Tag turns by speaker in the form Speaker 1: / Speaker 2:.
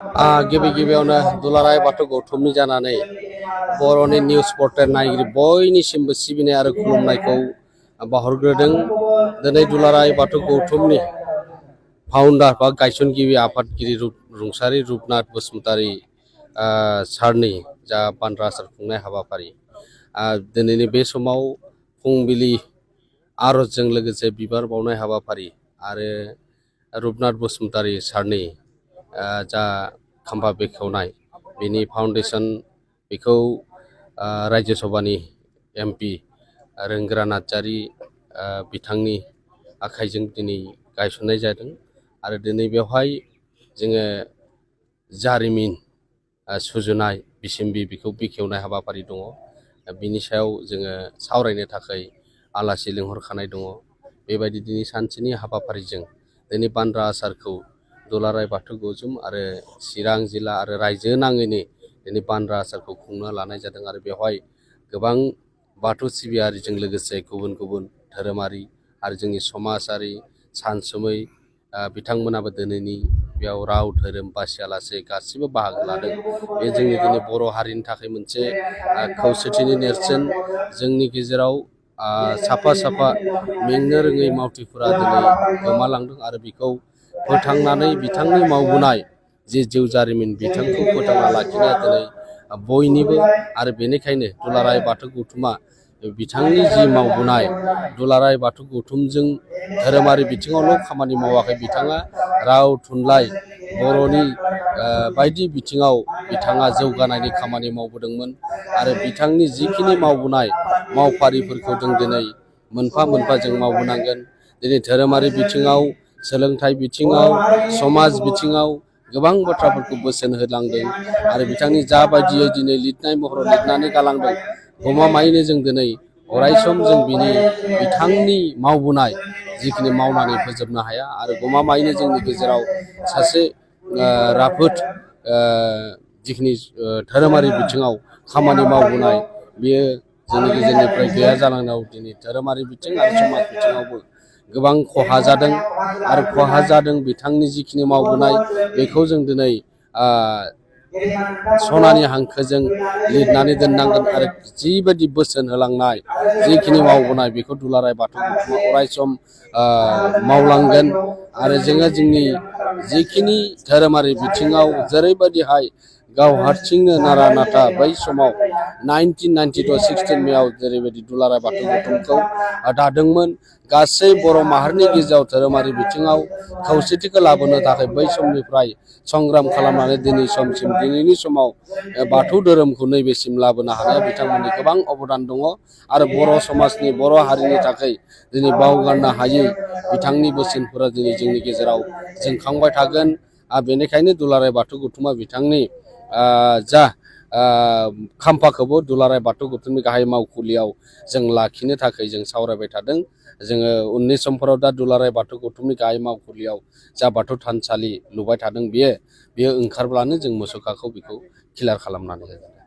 Speaker 1: गिबि गिबियावनो दुलाराय बाथौ गौथुमनि जानानै बर'नि निउस पर्टेल नायगिरि बयनिसिमबो सिबिनाय आरो खुलुमनायखौ बावहरग्रोदों। दिनै दुलाराय बाथौ गौथुमनि फाउन्डार बा गायसनगिरि आफादगिरि रुंसारि रुपनाथ बसुमतारी सारनि जा बान्द्रा आसार खुंनाय हाबाफारि दिनैनि बे समाव फुंबिलि आरजजों लोगोसे बिबार बावनाय हाबाफारि आरो रुपनाथ बसुमतारी सारनि जा खाम्फा बेखेवनाय बेनि फाउन्डेसन बेखौ रायजो सभानि एमपि रोंगोरा नार्जारी बिथांनि आखाइजों दिनै गायसननाय जादों आरो दिनै बेवहाय जोङो जारिमिन सुजुनाय बिसिम्बि बेखौ बेखेवनाय हाबाफारि दङ। बिनि सायाव जोङो सावरायनो थाखाय आलासि लिंहरखानाय दङ। बेबायदि दिनै सानसेनि हाबाफारिजों दिनै बान्द्रा आसारखौ दुलाराय बाथौ गौथुम आरो चिरां जिल्ला आरो रायजो नाङैनो दिनै बान्द्रा आसारखौ खुंनो लानाय जादों आरो बेवहाय गोबां बाथौ सिबियारिजों लोगोसे गुबुन गुबुन धोरोमारि आरो जोंनि समाजारि सानसुमै बिथांमोनाबो दिनैनि बेयाव राव धोरोम बासियालासे गासिबो बाहागो लादों। बे जोंनि दिनै बर' हारिनि थाखाय मोनसे खौसेथिनि नेरसोन। जोंनि गेजेराव साफा साफा मेंनो रोङै मावथिफोरा दिनै गोमालांदों आरो बेखौ फोथांनानै बिथांनि मावबोनाय जि जिउ जारिमिन बिथांखौ फोथांना लाखिनाया दिनै बयनिबो आरो बेनिखायनो दुलाराय बाथौ गौथुमा बिथांनि जि मावबोनाय दुलाराय बाथौ गौथुमजों धोरोमारि बिथिङावल' खामानि मावाखै, बिथाङा राव थुनलाइ बर'नि बायदि बिथिङाव बिथाङा जौगानायनि खामानि मावबोदोंमोन आरो बिथांनि जिखिनि मावबोनाय मावफारिफोरखौ जों दिनै मोनफा मोनफा जों मावबोनांगोन। दिनै धोरोमारि बिथिङाव, सोलोंथाइ बिथिङाव, समाज बिथिङाव गोबां बाथ्राफोरखौ बोसोन होलांदों आरो बिथांनि जाबायदियै दिनै लिरनाय महराव लिरनानै गालांदों गमामायैनो जों दिनै अरायसम जों बिथांनि मावबोनाय जिखिनि मावनानै फोजोबनो हाया आरो गमामायैनो जोंनि गेजेराव सासे राफोद जिखिनि धोरोमारि बिथिङाव खामानि मावबोनाय बेयो जोंनि गेजेरनिफ्राय गैया जालांनायाव दिनै धोरोमारि बिथिं आरो समाज बिथिङावबो गोबां खहा जादों आरो खहा जादों। बिथांनि जिखिनि मावबोनाय बेखौ जों दिनै सनानि हांखोजों लिरनानै दोननांगोन आरो जिबायदि बोसोन होलांनाय जिखिनि मावबोनाय बेखौ दुलाराय बाथौ गौथुमा अरायसम मावलांगोन आरो जोङो जोंनि जिखिनि धोरोमारि बिथिङाव जेरैबायदिहाय गाव हारसिंनो नारा नाथा बै समाव 1992 16 मेआव जेरैबायदि दुलाराय बाथौ गौथुमखौ दादोंमोन, गासै बर' माहारिनि गेजेराव धोरोमारि बिथिङाव खौसेथिखौ लाबोनो थाखाय बै समनिफ्राय संग्राम खालामनानै दिनैनि समाव बाथौ धोरोमखौ नैबेसिम लाबोनो हानाया बिथांमोननि गोबां अबदान दङ आरो बर' समाजनि बर' हारिनि थाखाय दिनै बावगारनो हायै बिथांनि बोसोनफोरा दिनै जोंनि गेजेराव जोंखांबाय थागोन। बेनिखायनो दुलाराय बाथौ गौथुमा बिथांनि जा खाम्फाखौबो दुलाराय बाथौ गौथुमनि गाहाय मावखुलियाव जों लाखिनो थाखाय जों सावरायबाय थादों। जोङो उननि समफोराव दा दुलाराय बाथौ गौथुमनि गाहाय मावखुलियाव जा बाथौ थानसालि लुबाय थादों बेयो ओंखारब्लानो जों मुसुखाखौ बेखौ क्लियार खालामनानै होगोन।